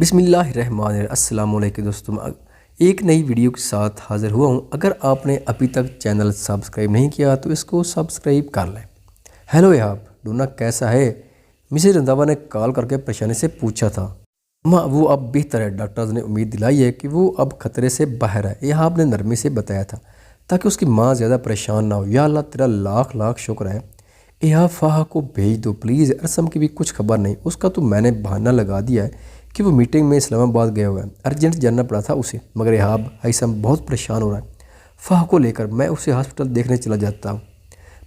السلام علیکم دوستوں، ایک نئی ویڈیو کے ساتھ حاضر ہوا ہوں۔ اگر آپ نے ابھی تک چینل سبسکرائب نہیں کیا تو اس کو سبسکرائب کر لیں۔ ہیلو یہاں ڈونا کیسا ہے؟ مسز رنداوا نے کال کر کے پریشانی سے پوچھا تھا۔ ماں وہ اب بہتر ہے، ڈاکٹرز نے امید دلائی ہے کہ وہ اب خطرے سے باہر ہے، یہ آپ نے نرمی سے بتایا تھا تاکہ اس کی ماں زیادہ پریشان نہ ہو۔ یا اللہ تیرا لاکھ لاکھ شکر ہے۔ یہ فاہا کو بھیج دو پلیز، ارسم کی بھی کچھ خبر نہیں، اس کا تو میں نے بہانہ لگا دیا ہے کہ وہ میٹنگ میں اسلام آباد گیا ہوا ہے، ارجنٹ جانا پڑا تھا اسے، مگر ایہاب ہیثم بہت پریشان ہو رہا ہے فاہ کو لے کر، میں اسے ہاسپٹل دیکھنے چلا جاتا ہوں۔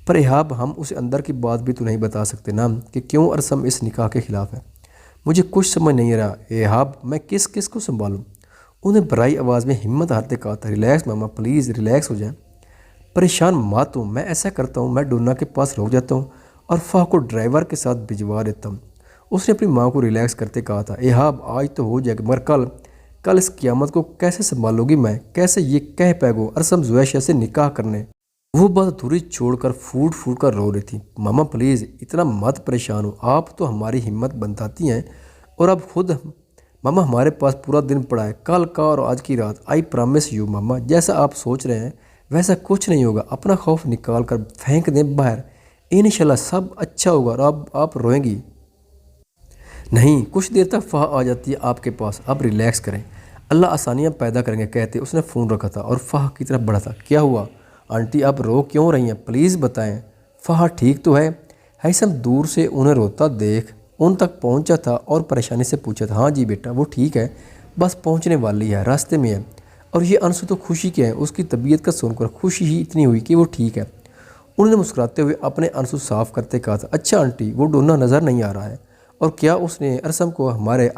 پر ایہاب ہم اسے اندر کی بات بھی تو نہیں بتا سکتے نا کہ کیوں ارسم اس نکاح کے خلاف ہے؟ مجھے کچھ سمجھ نہیں رہا ایہاب، میں کس کس کو سنبھالوں؟ انہیں برائی آواز میں ہمت ہارتے کہا تھا، ریلیکس ماما پلیز ریلیکس ہو جائیں، پریشان مات ہوں، میں ایسا کرتا ہوں، میں ڈونا کے پاس رک جاتا ہوں اور فاہ کو ڈرائیور کے ساتھ بھجوا دیتا ہوں۔ اس نے اپنی ماں کو ریلیکس کرتے کہا تھا، ایہاب آج تو ہو جائے گا، مگر کل اس قیامت کو کیسے سنبھالوں گی میں؟ کیسے یہ کہہ پیگو ارسم زویشہ سے نکاح کرنے؟ وہ بات ادھوری چھوڑ کر پھوٹ کر رو رہی تھی۔ ماما پلیز اتنا مت پریشان ہو، آپ تو ہماری ہمت بندھاتی ہیں، اور اب خود ماما ہمارے پاس پورا دن پڑا ہے، کل کا اور آج کی رات، آئی پرامس یو ماما، جیسا آپ سوچ رہے ہیں ویسا کچھ نہیں ہوگا، اپنا خوف نکال کر پھینک دیں باہر، انشاءاللہ سب اچھا ہوگا، اور اب آپ روئیں گی نہیں، کچھ دیر تک فاہ آ جاتی ہے آپ کے پاس، اب ریلیکس کریں، اللہ آسانیاں پیدا کریں گے کہتے اس نے فون رکھا تھا اور فاہ کی طرف بڑھا تھا۔ کیا ہوا آنٹی، آپ رو کیوں رہی ہیں؟ پلیز بتائیں، فاہ ٹھیک تو ہے؟ ہیثم دور سے انہیں روتا دیکھ ان تک پہنچا تھا اور پریشانی سے پوچھا تھا، ہاں جی بیٹا وہ ٹھیک ہے، بس پہنچنے والی ہے، راستے میں ہے۔ اور یہ انسو تو خوشی کے ہیں، اس کی طبیعت کا سن کر خوشی ہی اتنی ہوئی کہ وہ ٹھیک ہے۔ انہوں نے مسکراتے ہوئے اپنے انسو صاف کرتے کہا تھا، اچھا آنٹی وہ ڈونا نظر نہیں آ رہا ہے، اور کیا اس نے ارسم کو ہمارے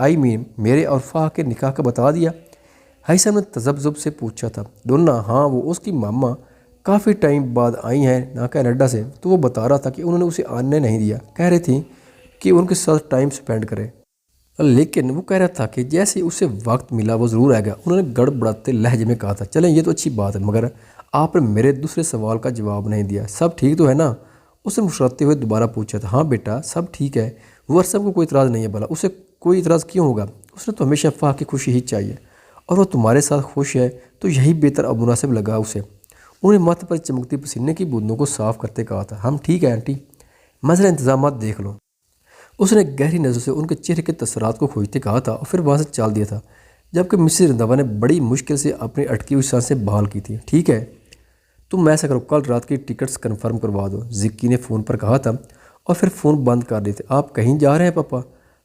میرے اور فاہ کے نکاح کا بتا دیا؟ ہیثم نے تذبذب سے پوچھا تھا۔ ڈونا ہاں، وہ اس کی ماما کافی ٹائم بعد آئی ہیں نا کینیڈا سے، تو وہ بتا رہا تھا کہ انہوں نے اسے آنے نہیں دیا، کہہ رہی تھیں کہ ان کے ساتھ ٹائم سپینڈ کرے، لیکن وہ کہہ رہا تھا کہ جیسے اسے وقت ملا وہ ضرور آئے گا۔ انہوں نے گڑبڑاتے لہجے میں کہا تھا، چلیں یہ تو اچھی بات ہے، مگر آپ نے میرے دوسرے سوال کا جواب نہیں دیا، سب ٹھیک تو ہے نا؟ اسے مسکراتے ہوئے دوبارہ پوچھا تھا، ہاں بیٹا سب ٹھیک ہے، وہ ارسم کو کوئی اعتراض نہیں ہے، بھلا اسے کوئی اعتراض کیوں ہوگا؟ اس نے تو ہمیشہ فاہ کی خوشی ہی چاہیے، اور وہ تمہارے ساتھ خوش ہے تو یہی بہتر اور مناسب لگا اسے۔ انہوں نے ماتھے پر چمکتی پسینے کی بوندوں کو صاف کرتے کہا تھا، ہم ٹھیک ہے آنٹی، مسئلہ انتظامات دیکھ لو۔ اس نے گہری نظر سے ان کے چہرے کے تاثرات کو کھوجتے کہا تھا اور پھر وہاں سے چال دیا تھا، جبکہ مسز رنداوا نے بڑی مشکل سے اپنی اٹکی ہوئی سانسیں بحال کی تھی۔ ٹھیک ہے، تم ایسا کرو، کل رات کی ٹکٹس کنفرم کروا دو، زکی نے فون پر کہا تھا، اور پھر فون بند کر دیے تھے۔ آپ کہیں جا رہے ہیں پاپا؟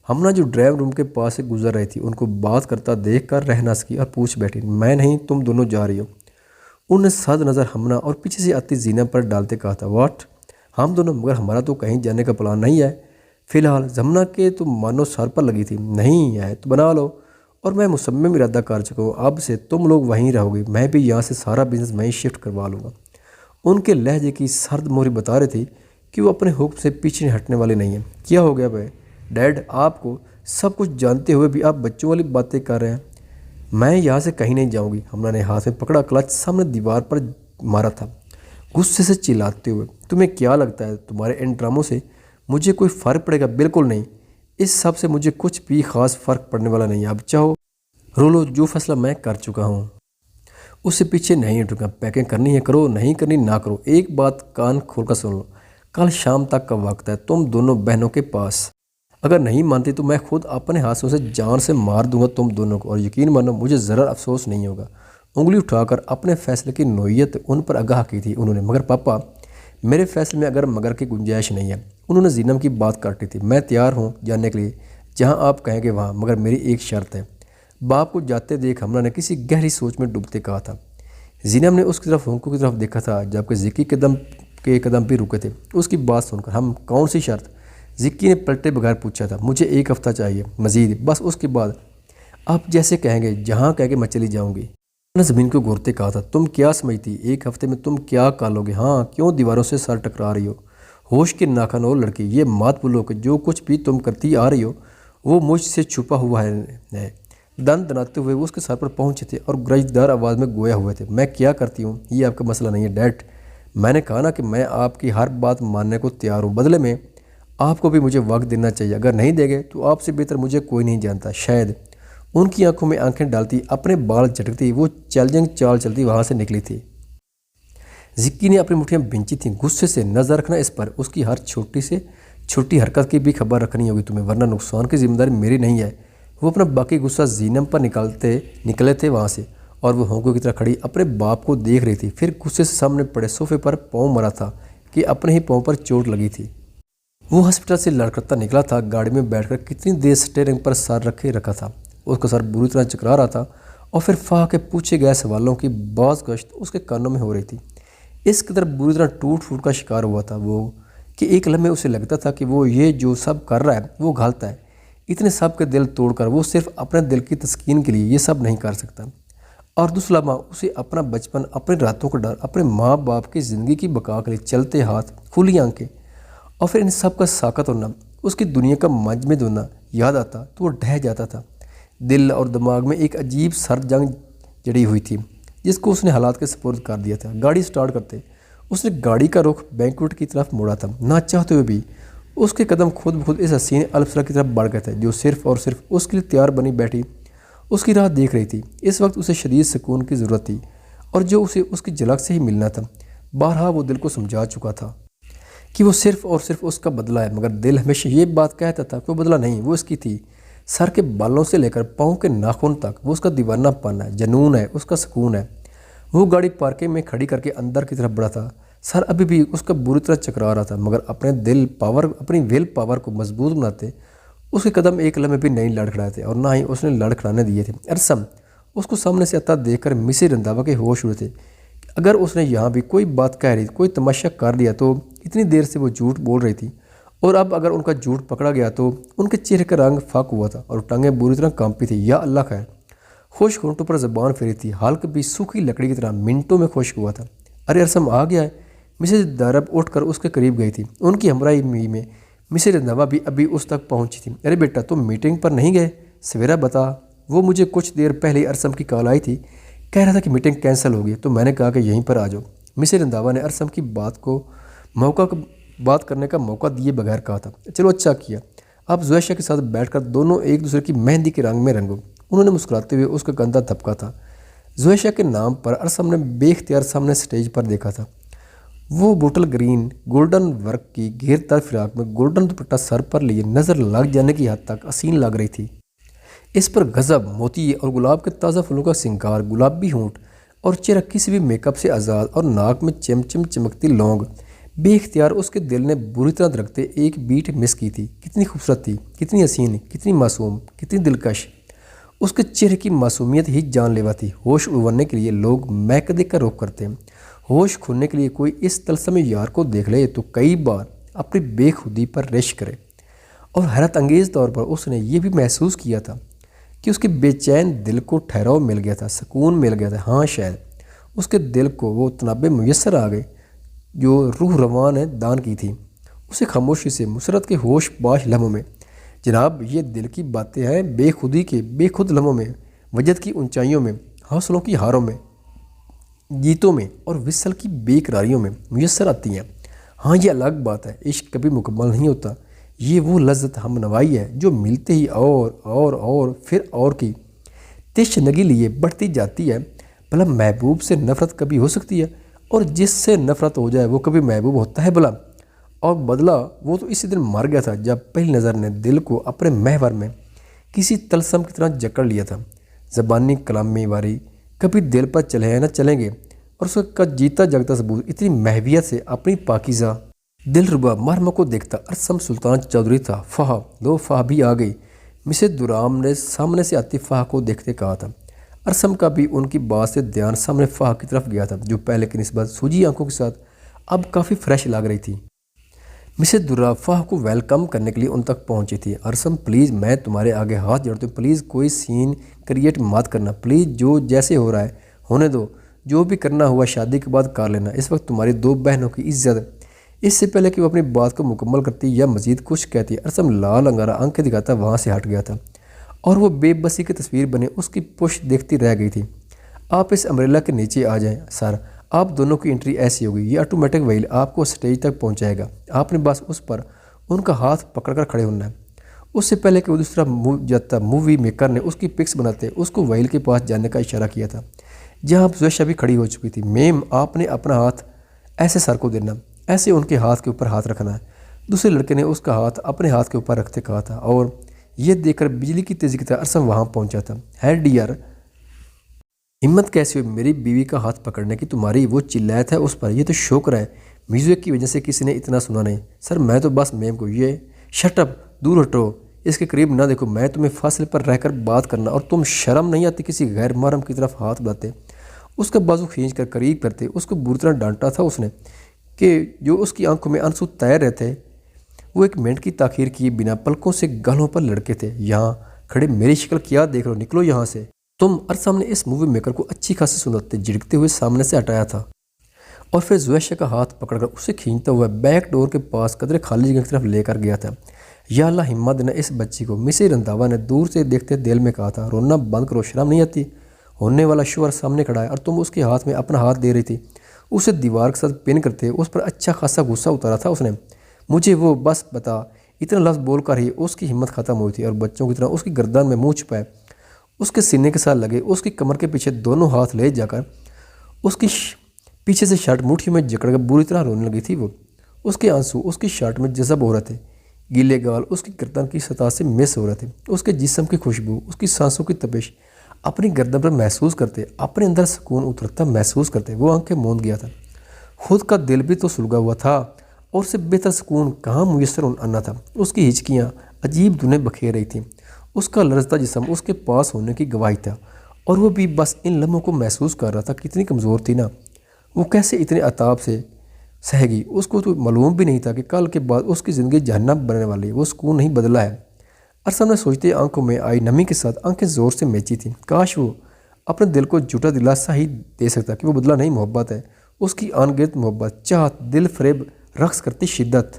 ہمنا جو ڈرائیو روم کے پاس سے گزر رہی تھی ان کو بات کرتا دیکھ کر رہ نہ سکی اور پوچھ بیٹھی، میں نہیں، تم دونوں جا رہی ہو؟ انہوں نے سد نظر ہمنا اور پیچھے سے آتی زینب پر ڈالتے کہا تھا، واٹ؟ ہم دونوں؟ مگر ہمارا تو کہیں جانے کا پلان نہیں ہے فی الحال۔ زمنا کے تو مانو سر پر لگی تھی، نہیں ہے تو بنا لو، اور میں مصمم ارادہ کر چکا ہوں، اب سے تم لوگ وہیں رہو گے، میں بھی یہاں سے سارا بزنس میں ہی شفٹ کروا لوں گا۔ ان کے لہجے کی سرد موہری بتا رہے تھے کہ وہ اپنے حکم سے پیچھے ہٹنے والے نہیں ہیں۔ کیا ہو گیا بھائی ڈیڈ، آپ کو سب کچھ جانتے ہوئے بھی آپ بچوں والی باتیں کر رہے ہیں؟ میں یہاں سے کہیں نہیں جاؤں گی، ہمنا نے ہاتھ میں پکڑا کلچ سامنے دیوار پر مارا تھا غصے سے چلاتے ہوئے، تمہیں کیا لگتا ہے تمہارے ان ڈراموں سے مجھے کوئی فرق پڑے گا؟ بالکل نہیں، اس سب سے مجھے کچھ بھی خاص فرق پڑنے والا نہیں ہے، اب چاہو رولو، جو فیصلہ میں کر چکا ہوں اس سے پیچھے نہیں ہٹوں گا، پیکنگ کرنی ہے کرو، نہیں کرنی نہ کرو۔ ایک بات کان کھول کر سن لو، کل شام تک کا وقت ہے تم دونوں بہنوں کے پاس، اگر نہیں مانتی تو میں خود اپنے ہاتھوں سے جان سے مار دوں گا تم دونوں کو، اور یقین مانو مجھے ذرا افسوس نہیں ہوگا۔ انگلی اٹھا کر اپنے فیصلے کی نوعیت ان پر آگاہ کی تھی انہوں نے، مگر پاپا میرے فیصلے میں اگر مگر کی گنجائش نہیں ہے۔ انہوں نے زینب کی بات کاٹی تھی، میں تیار ہوں جانے کے لیے جہاں آپ کہیں گے وہاں، مگر میری ایک شرط ہے۔ باپ کو جاتے دیکھ ہمنا نے کسی گہری سوچ میں ڈوبتے کہا تھا۔ زینب نے اس کی طرف ہونکوں کی طرف دیکھا تھا، جبکہ زکی کے قدم بھی رکے تھے اس کی بات سن کر۔ ہم کون سی شرط؟ زکی نے پلٹے بغیر پوچھا تھا۔ مجھے ایک ہفتہ چاہیے مزید، بس اس کے بعد آپ جیسے کہیں گے، جہاں کہیں گے میں چلی جاؤں گی۔ میں نے زمین کو گھورتے کہا تھا، تم کیا سمجھتی ایک ہفتے میں تم کیا کالو گے؟ ہاں، کیوں دیواروں سے سر ٹکرا رہی ہو؟ ہوش کے ناخن ہو لڑکی، یہ مات بولو کہ جو کچھ بھی تم کرتی آ رہی ہو وہ مجھ سے چھپا ہوا ہے۔ دن دناتے ہوئے وہ اس کے سر پر پہنچے تھے اور گرجدار آواز میں گویا ہوئے تھے، میں کیا کرتی ہوں یہ آپ کا مسئلہ نہیں ہے ڈیڈ، میں نے کہا نا کہ میں آپ کی ہر بات ماننے کو تیار ہوں، بدلے میں آپ کو بھی مجھے وقت دینا چاہیے، اگر نہیں دے گے تو آپ سے بہتر مجھے کوئی نہیں جانتا شاید۔ ان کی آنکھوں میں آنکھیں ڈالتی اپنے بال جھٹکتی وہ چیلنجنگ چال چلتی وہاں سے نکلی تھی۔ زکی نے اپنی مٹھیاں بھینچی تھیں، غصے سے نظر رکھنا اس پر، اس کی ہر چھوٹی سے چھوٹی حرکت کی بھی خبر رکھنی ہوگی تمہیں، ورنہ نقصان کی ذمہ داری میری نہیں ہے۔ وہ اپنا باقی غصہ زینب پر نکلے تھے وہاں سے، اور وہ ہونکوں کی طرح کھڑی اپنے باپ کو دیکھ رہی تھی، پھر غصے سے سامنے پڑے صوفے پر پاؤں مرا تھا کہ اپنے ہی پاؤں پر چوٹ لگی تھی۔ وہ ہسپتال سے لڑکھڑتا نکلا تھا، گاڑی میں بیٹھ کر کتنی دیر اسٹیئرنگ پر سر رکھے رکھا تھا، اس کا سر بری طرح چکرا رہا تھا، اور پھر فاح کے پوچھے گئے سوالوں کی باز گشت اس کے کانوں میں ہو رہی تھی۔ اس قدر بری طرح ٹوٹ پھوٹ کا شکار ہوا تھا وہ کہ ایک لمحے اسے لگتا تھا کہ وہ یہ جو سب کر رہا ہے وہ غلط ہے، اتنے سب کے دل توڑ کر وہ صرف اپنے دل کی تسکین کے لیے یہ سب نہیں کر سکتا۔ اور دوسرا لمحہ اسے اپنا بچپن، اپنے راتوں کا ڈر، اپنے ماں باپ کی زندگی کی بقا کے لیے چلتے ہاتھ، کھلی آنکھیں، اور پھر ان سب کا ساکت ہونا، اس کی دنیا کا منجمد ہونا یاد آتا تو وہ ڈھہ جاتا تھا۔ دل اور دماغ میں ایک عجیب سر جنگ جڑی ہوئی تھی جس کو اس نے حالات کے سپرد کر دیا تھا۔ گاڑی سٹارٹ کرتے اس نے گاڑی کا رخ بینکوٹ کی طرف موڑا تھا، نہ چاہتے ہوئے بھی اس کے قدم خود بخود اس حسین الفسرا کی طرف بڑھ گئے تھے جو صرف اور صرف اس کے لیے تیار بنی بیٹھی اس کی راہ دیکھ رہی تھی۔ اس وقت اسے شدید سکون کی ضرورت تھی، اور جو اسے اس کی جھلک سے ہی ملنا تھا۔ بارہا وہ دل کو سمجھا چکا تھا کہ وہ صرف اور صرف اس کا بدلہ ہے، مگر دل ہمیشہ یہ بات کہتا تھا کہ وہ بدلہ نہیں، وہ اس کی تھی۔ سر کے بالوں سے لے کر پاؤں کے ناخن تک وہ اس کا دیوانہ پن ہے، جنون ہے، اس کا سکون ہے۔ وہ گاڑی پارکنگ میں کھڑی کر کے اندر کی طرف بڑھا تھا، سر ابھی بھی اس کا بری طرح چکرا رہا تھا، مگر اپنی ویل پاور کو مضبوط بناتے اس کے قدم ایک لمحے بھی نہیں لڑکھڑائے تھے، اور نہ ہی اس نے لڑکھڑانے دیے تھے۔ ارسم اس کو سامنے سے آتا دیکھ کر مسز رنداوا کے ہوش اڑے تھے۔ اگر اس نے یہاں بھی کوئی بات کہہ رہی، کوئی تماشا کر لیا تو اتنی دیر سے وہ جھوٹ بول رہی تھی، اور اب اگر ان کا جھوٹ پکڑا گیا تو ان کے چہرے کا رنگ فاق ہوا تھا اور ٹانگیں بری طرح کانپی تھی۔ یا اللہ خیر! خشک ہونٹوں پر زبان پھیری تھی، حلق بھی سوکھی لکڑی کی طرح منٹوں میں خشک ہوا تھا۔ ارے ارسم آ گیا ہے! مسز دارب اٹھ کر اس کے قریب گئی تھی، ان کی ہمراہی میں مسز رنداوا بھی ابھی اس تک پہنچی تھی۔ ارے بیٹا، تم میٹنگ پر نہیں گئے؟ سویرا بتا، وہ مجھے کچھ دیر پہلے ارسم کی کال آئی تھی، کہہ رہا تھا کہ میٹنگ کینسل ہوگی، تو میں نے کہا کہ یہیں پر آ جاؤ۔ مسز رنداوا نے ارسم کی بات کرنے کا موقع دیے بغیر کہا تھا۔ چلو اچھا کیا، آپ زویشہ کے ساتھ بیٹھ کر دونوں ایک دوسرے کی مہندی کے رنگ میں رنگو۔ انہوں نے مسکراتے ہوئے اس کا کندھا تھپکا تھا۔ زویشہ کے نام پر ارسم نے بے اختیار سامنے سٹیج پر دیکھا تھا۔ وہ بوٹل گرین گولڈن ورک کی گھیر دار فراق میں گولڈن دوپٹہ سر پر لیے نظر لگ جانے کی حد تک حسین لگ رہی تھی۔ اس پر غضب، موتی اور گلاب کے تازہ پھولوں کا سنگار، گلابی ہونٹ اور چہرہ کسی بھی میک اپ سے آزاد، اور ناک میں چمچم چمکتی لونگ۔ بے اختیار اس کے دل نے بری طرح دھڑکتے ایک بیٹ مس کی تھی۔ کتنی خوبصورت تھی، کتنی حسین، کتنی معصوم، کتنی دلکش! اس کے چہرے کی معصومیت ہی جان لیوا تھی۔ ہوش اڑنے کے لیے لوگ مہکدے کا رخ کرتے ہیں، ہوش کھونے کے لیے کوئی اس طلسم یار کو دیکھ لے تو کئی بار اپنی بے خودی پر رشک کرے۔ اور حیرت انگیز طور پر اس نے یہ بھی محسوس کیا تھا کہ اس کے بے چین دل کو ٹھہراؤ مل گیا تھا، سکون مل گیا تھا۔ ہاں، شاید اس کے دل کو وہ تنابیں میسر آ گئے جو روح رواں نے دان کی تھی اسے خاموشی سے مسرت کے ہوش باش لمحوں میں۔ جناب، یہ دل کی باتیں ہیں، بے خودی کے بے خود لمحوں میں، وجد کی اونچائیوں میں، حوصلوں کی ہاروں میں، گیتوں میں اور وصل کی بے قراریوں میں میسر آتی ہیں۔ ہاں، یہ الگ بات ہے، عشق کبھی مکمل نہیں ہوتا، یہ وہ لذت ہم نوائی ہے جو ملتے ہی اور پھر اور کی تشنگی لیے بڑھتی جاتی ہے۔ بھلا محبوب سے نفرت کبھی ہو سکتی ہے؟ اور جس سے نفرت ہو جائے وہ کبھی محبوب ہوتا ہے بھلا؟ اور بدلہ وہ تو اسی دن مر گیا تھا جب پہلی نظر نے دل کو اپنے محور میں کسی طلسم کی طرح جکڑ لیا تھا۔ زبانی کلامی واری کبھی دل پر چلے ہیں نہ چلیں گے، اور اس کا جیتا جگتا ثبوت اتنی محویت سے اپنی پاکیزہ دلربا مرم کو دیکھتا ارسم سلطان چودھری تھا۔ فاح، دو فاح بھی آ گئی، مسز درام نے سامنے سے آتی فاح کو دیکھتے کہا تھا۔ ارسم کا بھی ان کی بات سے دھیان سامنے فاح کی طرف گیا تھا جو پہلے کی نسبت سوجی آنکھوں کے ساتھ اب کافی فریش لگ رہی تھی۔ مسز درام فاح کو ویلکم کرنے کے لیے ان تک پہنچی تھی۔ ارسم پلیز، میں تمہارے آگے ہاتھ جوڑتی ہوں، پلیز کوئی سین کریٹ مت کرنا، پلیز جو جیسے ہو رہا ہے ہونے دو، جو بھی کرنا ہوا شادی کے بعد کر لینا۔ اس وقت تمہاری دو بہنوں کی عزت۔ اس سے پہلے کہ وہ اپنی بات کو مکمل کرتی یا مزید کچھ کہتی، ارسم لال انگارہ آنکھیں دکھاتا وہاں سے ہٹ گیا تھا، اور وہ بے بسی کی تصویر بنے اس کی پشت دیکھتی رہ گئی تھی۔ آپ اس امبریلا کے نیچے آ جائیں سر، آپ دونوں کی انٹری ایسی ہوگی، یہ آٹومیٹک وہیل آپ کو سٹیج تک پہنچائے گا، آپ نے بس اس پر ان کا ہاتھ پکڑ کر کھڑے ہونا ہے۔ اس سے پہلے کہ وہ دوسرا جاتا مووی میکر نے اس کی پکس بناتے اس کو وہیل کے پاس جانے کا اشارہ کیا تھا، جہاں اب زویشہ بھی کھڑی ہو چکی تھی۔ میم آپ نے اپنا ہاتھ ایسے سر کو دینا، ایسے ان کے ہاتھ کے اوپر ہاتھ رکھنا ہے۔ دوسرے لڑکے نے اس کا ہاتھ اپنے ہاتھ کے اوپر رکھتے کہا تھا، اور یہ دیکھ کر بجلی کی تیزی کی طرح ارسم وہاں پہنچا تھا۔ ہے ڈیئر، ہمت کیسی ہوئی میری بیوی کا ہاتھ پکڑنے کی تمہاری؟ وہ چلایا تھا اس پر۔ یہ تو شوکر ہے میوزک کی وجہ سے کسی نے اتنا سنا نہیں۔ سر میں تو بس میم کو یہ شٹ اپ، دور ہٹو، اس کے قریب نہ دیکھو، میں تمہیں فاصلے پر رہ کر بات کرنا، اور تم شرم نہیں آتی کسی غیر محرم کی طرف ہاتھ بڑھاتے، اس کا بازو کھینچ کر قریب کرتے۔ اس کو بری طرح ڈانٹا تھا اس نے کہ جو اس کی آنکھوں میں آنسو تیر رہے تھے۔ وہ ایک منٹ کی تاخیر کیے بنا پلکوں سے گالوں پر لڑکے تھے۔ یہاں کھڑے میری شکل کیا دیکھ رہو، نکلو یہاں سے۔ تم ارسم نے اس مووی میکر کو اچھی خاصی سنتے جھڑکتے ہوئے سامنے سے ہٹایا تھا، اور پھر زویشہ کا ہاتھ پکڑ کر اسے کھینچتا ہوا بیک ڈور کے پاس قدرے خالی جگہ کی طرف لے کر گیا تھا۔ یا اللہ ہمت دینا اس بچی کو، مسز رنداوا نے دور سے دیکھتے دل میں کہا تھا۔ رونا بند کرو، شرم نہیں آتی؟ ہونے والا شوہر سامنے کھڑا ہے اور تم اس کے ہاتھ میں اپنا ہاتھ دے رہی تھی۔ اسے دیوار کے ساتھ پن کرتے اس پر اچھا خاصا غصہ اتارا تھا اس نے۔ مجھے وہ بس بتا، اتنا لفظ بول کر ہی اس کی ہمت ختم ہوئی تھی، اور بچوں کی طرح اس کی گردن میں منہ چھپائے اس کے سینے کے ساتھ لگے، اس کی کمر کے پیچھے دونوں ہاتھ لے جا کر اس کی پیچھے سے شرٹ مٹھی میں جکڑ کر بری طرح رونے لگی تھی۔ وہ اس کے آنسو اس کی شرٹ میں جذب ہو رہے تھے، گیلے گال اس کی گردن کی سطح سے مس ہو رہے تھے، اس کے جسم کی خوشبو، اس کی سانسوں کی تپش اپنی گردن پر محسوس کرتے، اپنے اندر سکون اترتا محسوس کرتے۔ وہ آنکھیں موند گیا تھا، خود کا دل بھی تو سلگا ہوا تھا، اور اسے بہتر سکون کہاں میسر آنا تھا۔ اس کی ہچکیاں عجیب دھنیں بکھیر رہی تھیں، اس کا لرزتا جسم اس کے پاس ہونے کی گواہی تھا، اور وہ بھی بس ان لمحوں کو محسوس کر رہا تھا۔ کتنی کمزور تھی نا وہ، کیسے اتنے عتاب سے سہے گی؟ اس کو تو معلوم بھی نہیں تھا کہ کل کے بعد اس کی زندگی جہنم بننے والی۔ وہ سکون نہیں بدلا ہے۔ ارسم نے سوچتے آنکھوں میں آئی نمی کے ساتھ آنکھیں زور سے میچی تھیں۔ کاش وہ اپنے دل کو جھوٹا دلاسا ہی دے سکتا کہ وہ بدلا نہیں، محبت ہے اس کی آن گرد محبت، چاہت، دل فریب رقص کرتی شدت۔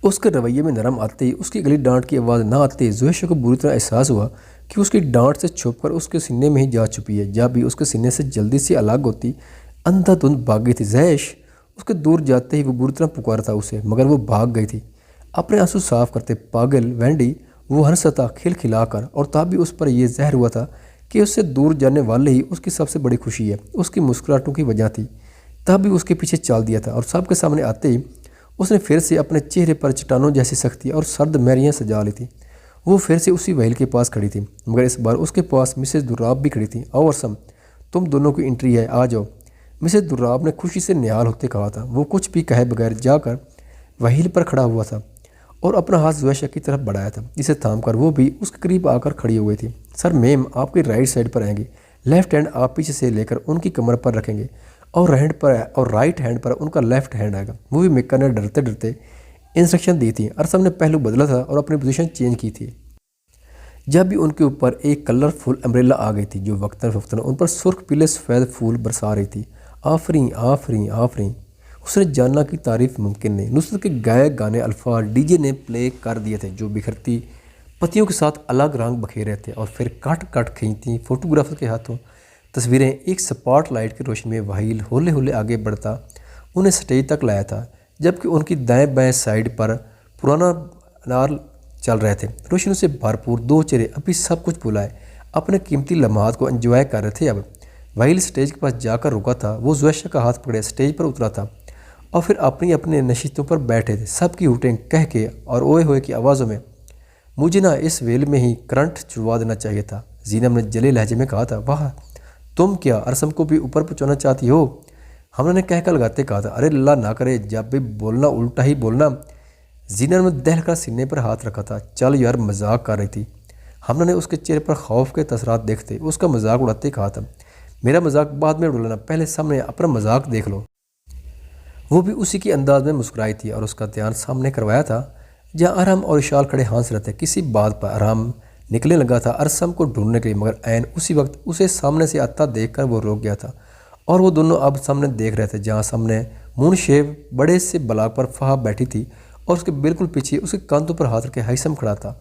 اس کے رویے میں نرم آتے ہی، اس کی گلی ڈانٹ کی آواز نہ آتے ہی زویشہ کو بری طرح احساس ہوا کہ اس کی ڈانٹ سے چھپ کر اس کے سینے میں ہی جا چھپی ہے۔ جب بھی اس کے سینے سے جلدی سے الگ ہوتی اندھا دھند بھاگ گئی تھی۔ زیش اس کے دور جاتے ہی وہ بری طرح پکارا تھا اسے، مگر وہ بھاگ گئی تھی اپنے آنسو صاف کرتے۔ پاگل وینڈی، وہ ہنسا تھا کھل کھلا کر، اور تب بھی اس پر یہ زہر ہوا تھا کہ اس سے دور جانے والے ہی اس کی سب سے بڑی خوشی ہے، اس کی مسکراہٹوں کی وجہ تھی۔ تب بھی اس کے پیچھے چال دیا تھا، اور سب کے سامنے آتے ہی اس نے پھر سے اپنے چہرے پر چٹانوں جیسی سختی اور سرد مہریاں سجا لی تھی۔ وہ پھر سے اسی وہیل کے پاس کھڑی تھی، مگر اس بار اس کے پاس مسز دراب بھی کھڑی تھی۔ آؤ ارسم، تم دونوں کی انٹری ہے، آ جاؤ، مسز دراب نے خوشی سے نہال ہوتے کہا تھا۔ وہ کچھ بھی کہے بغیر جا کر وہیل پر کھڑا ہوا تھا اور اپنا ہاتھ زویشہ کی طرف بڑھایا تھا، جسے تھام کر وہ بھی اس کے قریب آ کر کھڑی ہوئی تھی۔ سر میم آپ کی رائٹ سائڈ پر آئیں گے، لیفٹ ہینڈ آپ پیچھے سے لے کر ان کی کمر پر رکھیں گے، اور رائٹ ہینڈ پر ان کا لیفٹ ہینڈ آئے گا۔ مووی میکر نے ڈرتے ڈرتے انسٹرکشن دی تھی۔ ارسم نے پہلو بدلا تھا اور اپنی پوزیشن چینج کی تھی، جب بھی ان کے اوپر ایک کلرفل امبریلا آ گئی تھی جو وقتاً فوقتاً ان پر سرخ پیلے سفید پھول برسا رہی تھی۔ آفرین آفرین آفرین، اس نے جاننا کی تعریف ممکن نہیں۔ نصرت کے گائے گانے الفاظ ڈی جے نے پلے کر دیے تھے، جو بکھرتی پتیوں کے ساتھ الگ رنگ بکھیرے تھے، اور پھر کٹ کٹ کھینچتی فوٹوگرافر کے ہاتھوں تصویریں ایک سپاٹ لائٹ کی روشنی میں وہیل ہولے ہولے آگے بڑھتا انہیں سٹیج تک لایا تھا، جبکہ ان کی دائیں بائیں سائڈ پر پرانا انار چل رہے تھے۔ روشنیوں سے بھرپور دو چہرے ابھی سب کچھ بھلائے اپنے قیمتی لمحات کو انجوائے کر رہے تھے۔ اب وہیل سٹیج کے پاس جا کر رکا تھا، وہ زویشہ کا ہاتھ پکڑے سٹیج پر اترا تھا، اور پھر اپنی اپنے نشستوں پر بیٹھے تھے، سب کی ہوٹیں کہہ کے اور اوئے ہوئے کی آوازوں میں۔ مجھے نہ اس ویل میں ہی کرنٹ چھڑوا دینا چاہیے تھا، زینب نے جلے لہجے میں کہا تھا۔ واہ، تم کیا ارسم کو بھی اوپر پہنچانا چاہتی ہو؟ ہم نے کہہ کر لگاتے کہا تھا۔ ارے اللہ نہ کرے، جب بھی بولنا الٹا ہی بولنا۔ زینب نے دہل کر سینے پر ہاتھ رکھا تھا۔ چل یار، مذاق کر رہی تھی۔ ہم نے اس کے چہرے پر خوف کے تاثرات دیکھتے اس کا مذاق اڑاتے کہا تھا۔ میرا مذاق بعد میں اڑانا، پہلے سامنے اپنا مذاق دیکھ لو۔ وہ بھی اسی کی انداز میں مسکرائی تھی، اور اس کا دھیان سامنے کروایا تھا جہاں ارحم اور اشال کھڑے ہنس رہے تھے۔ کسی بات پر ارحم نکلنے لگا تھا ارسم کو ڈھونڈنے کے لیے، مگر عین اسی وقت اسے سامنے سے آتا دیکھ کر وہ روک گیا تھا، اور وہ دونوں اب سامنے دیکھ رہے تھے، جہاں سامنے مون شیو بڑے سے بلاک پر فہا بیٹھی تھی، اور اس کے بالکل پیچھے اس کے کاندھوں پر ہاتھ رکھے ہیثم کھڑا تھا،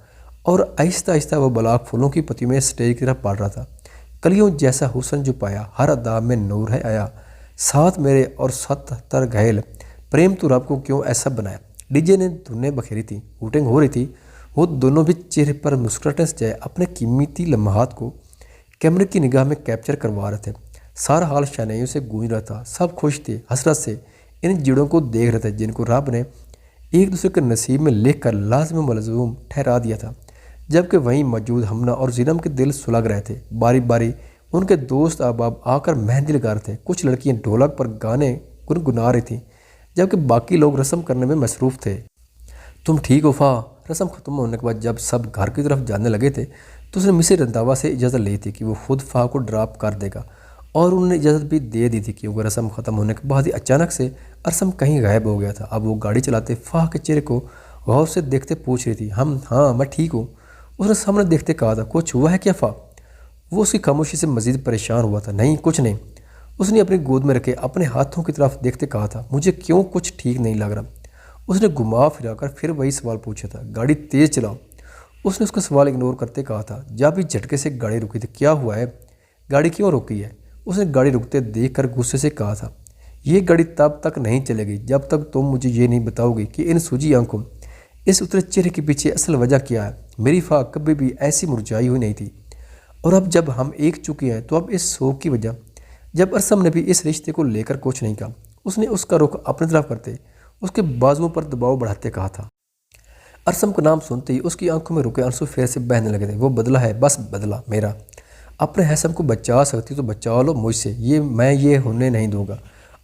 اور آہستہ آہستہ وہ بلاک پھولوں کی پتیوں میں سٹیج کی طرف بڑھ رہا تھا۔ کلیوں جیسا حسن جو پایا، ہر ادا میں نور ہے آیا، ساتھ میرے اور 77 گھائل، پریم تو رب کو کیوں ایسا بنایا۔ ڈی جے نے دھنیں بکھیری تھی، ہوٹنگ ہو رہی تھی، وہ دونوں بھی چہرے پر مسکراہٹیں سجائے اپنے قیمتی لمحات کو کیمرے کی نگاہ میں کیپچر کروا رہے تھے۔ سارا حال شہنائیوں سے گونج رہا تھا، سب خوش تھے، حسرت سے ان جڑوں کو دیکھ رہے تھے جن کو رب نے ایک دوسرے کے نصیب میں لکھ کر لازم ملزوم ٹھہرا دیا تھا، جبکہ وہیں موجود ہمنا اور زینب کے دل سلگ رہے تھے۔ باری باری ان کے دوست احباب آ کر مہندی لگا رہے تھے، کچھ لڑکیاں ڈھولک پر گانے گنگنا رہی تھیں، جبکہ باقی لوگ رسم کرنے میں مصروف تھے۔ تم ٹھیک ہو فا؟ رسم ختم ہونے کے بعد جب سب گھر کی طرف جانے لگے تھے تو اس نے مسز رنداوا سے اجازت لی تھی کہ وہ خود فا کو ڈراپ کر دے گا، اور انہوں نے اجازت بھی دے دی تھی کیونکہ رسم ختم ہونے کے بعد ہی اچانک سے ارسم کہیں غائب ہو گیا تھا۔ اب وہ گاڑی چلاتے فا کے چہرے کو غور سے دیکھتے پوچھ رہی تھی، ہاں میں ٹھیک ہوں۔ اس نے سامنے دیکھتے کہا تھا، کچھ ہوا ہے کیا فا؟ وہ اس کی خاموشی سے مزید پریشان ہوا تھا۔ نہیں کچھ نہیں، اس نے اپنی گود میں رکھے اپنے ہاتھوں کی طرف دیکھتے کہا تھا، مجھے کیوں کچھ ٹھیک نہیں لگ رہا۔ اس نے گھما پھرا کر پھر وہی سوال پوچھا تھا، گاڑی تیز چلاؤ۔ اس نے اس کا سوال اگنور کرتے کہا تھا، جب ہی جھٹکے سے گاڑی رکی تھی، کیا ہوا ہے؟ گاڑی کیوں روکی ہے؟ اس نے گاڑی رکتے دیکھ کر غصے سے کہا تھا، یہ گاڑی تب تک نہیں چلے گی جب تک تم مجھے یہ نہیں بتاؤ گی کہ ان سوجی آنکھوں اس اترے چہرے کے پیچھے اصل وجہ کیا ہے۔ میری فا کبھی بھی ایسی مرجھائی ہوئی نہیں تھی، اور اب جب ہم ایک چکے ہیں تو اب اس سوگ کی وجہ۔ جب ارسم نے بھی اس رشتے کو لے کر کچھ نہیں کہا، اس نے اس کا رخ اپنی طرف کرتے اس کے بازوؤں پر دباؤ بڑھاتے کہا تھا۔ ارسم کا نام سنتے ہی اس کی آنکھوں میں رکے آنسو پھر سے بہنے لگے تھے۔ وہ بدلہ ہے، بس بدلہ میرا۔ اپنے حسم کو بچا سکتی تو بچا لو مجھ سے، میں یہ ہونے نہیں دوں گا۔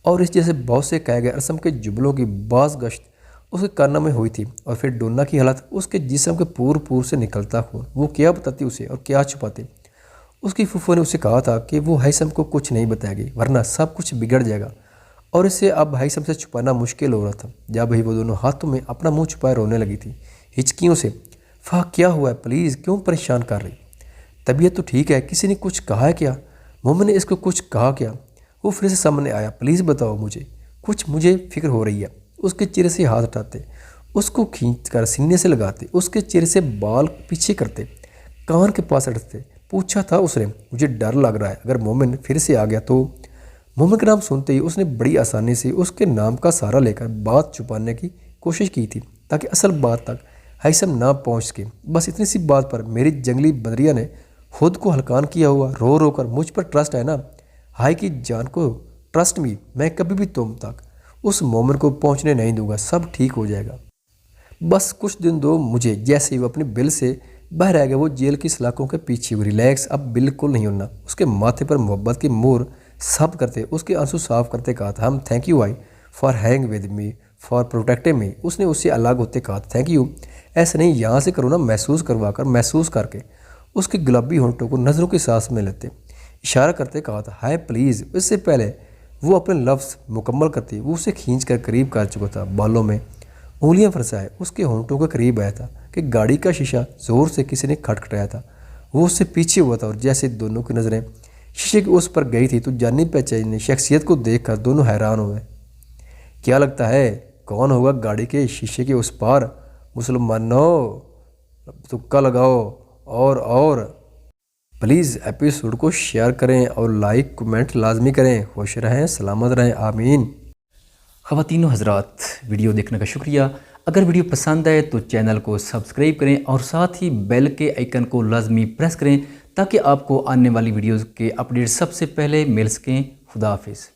اور اس جیسے بہت سے کہے گئے ارسم کے جملوں کی باز گشت اس کے کانوں میں ہوئی تھی، اور پھر ڈونا کی حالت، اس کے جسم کے پور سے نکلتا خون، وہ کیا بتاتی اسے اور کیا چھپاتے۔ اس کی پھوپھو نے اسے کہا تھا کہ وہ ہیثم کو کچھ نہیں بتائے گی ورنہ سب کچھ بگڑ جائے گا، اور اسے اب ہیثم سے چھپانا مشکل ہو رہا تھا۔ جب ہی وہ دونوں ہاتھوں میں اپنا منہ چھپائے رونے لگی تھی ہچکیوں سے۔ فا کیا ہوا ہے؟ پلیز کیوں پریشان کر رہی؟ طبیعت تو ٹھیک ہے، کسی نے کچھ کہا ہے کیا؟ مومن نے اس کو کچھ کہا کیا؟ وہ پھر سے سامنے آیا، پلیز بتاؤ مجھے فکر ہو رہی ہے۔ اس کے چہرے سے ہاتھ ہٹاتے، اس کو کھینچ کر سینے سے لگاتے، اس کے چہرے سے بال پیچھے کرتے، کان کے پاس رکھتے۔ پوچھا تھا اس نے، مجھے ڈر لگ رہا ہے اگر مومن پھر سے آ گیا تو۔ مومن کا نام سنتے ہی اس نے بڑی آسانی سے اس کے نام کا سہارا لے کر بات چھپانے کی کوشش کی تھی تاکہ اصل بات تک ہیثم نہ پہنچ سکے۔ بس اتنی سی بات پر میری جنگلی بدریہ نے خود کو ہلکان کیا ہوا، رو رو کر مجھ پر ٹرسٹ ہے نا؟ ہائی کی جان کو ٹرسٹ می، میں کبھی بھی تم تک اس مومن کو پہنچنے نہیں دوں گا، سب ٹھیک ہو جائے گا۔ بس کچھ دن دو مجھے۔ جیسے ہی وہ اپنی بل سے باہر آ گیا وہ جیل کی سلاخوں کے پیچھے ہوئی، ریلیکس، اب بالکل نہیں ہونا۔ اس کے ماتھے پر محبت کی مور سب کرتے، اس کے آنسو صاف کرتے کہا تھا، thank you I for hang with me for protecting me. اس نے اس سے الگ ہوتے کہا تھا، تھینک یو ایسے نہیں، یہاں سے کرو نا، محسوس کر کے اس کے گلابی ہونٹوں کو نظروں کے سانس میں لیتے اشارہ کرتے کہا تھا، ہائے پلیز۔ اس سے پہلے وہ اپنے لفظ مکمل کرتی وہ اسے کھینچ کر قریب کر چکا تھا، بالوں میں انگلیاں پھنسائے اس کے ہونٹوں کے قریب آیا تھا کہ گاڑی کا شیشہ زور سے کسی نے کھٹکھٹایا تھا۔ وہ اس سے پیچھے ہوا تھا، اور جیسے دونوں کی نظریں شیشے کی اس پر گئی تھی تو جانی پہچانی شخصیت کو دیکھ کر دونوں حیران ہوئے۔ کیا لگتا ہے کون ہوگا گاڑی کے شیشے کے اس پار؟ مسلمانوں تکا لگاؤ، اور پلیز ایپیسوڈ کو شیئر کریں اور لائک کمنٹ لازمی کریں۔ خوش رہیں، سلامت رہیں، آمین۔ خواتین و حضرات، ویڈیو دیکھنے کا شکریہ۔ اگر ویڈیو پسند آئے تو چینل کو سبسکرائب کریں اور ساتھ ہی بیل کے آئیکن کو لازمی پریس کریں تاکہ آپ کو آنے والی ویڈیوز کے اپڈیٹ سب سے پہلے مل سکیں۔ خدا حافظ۔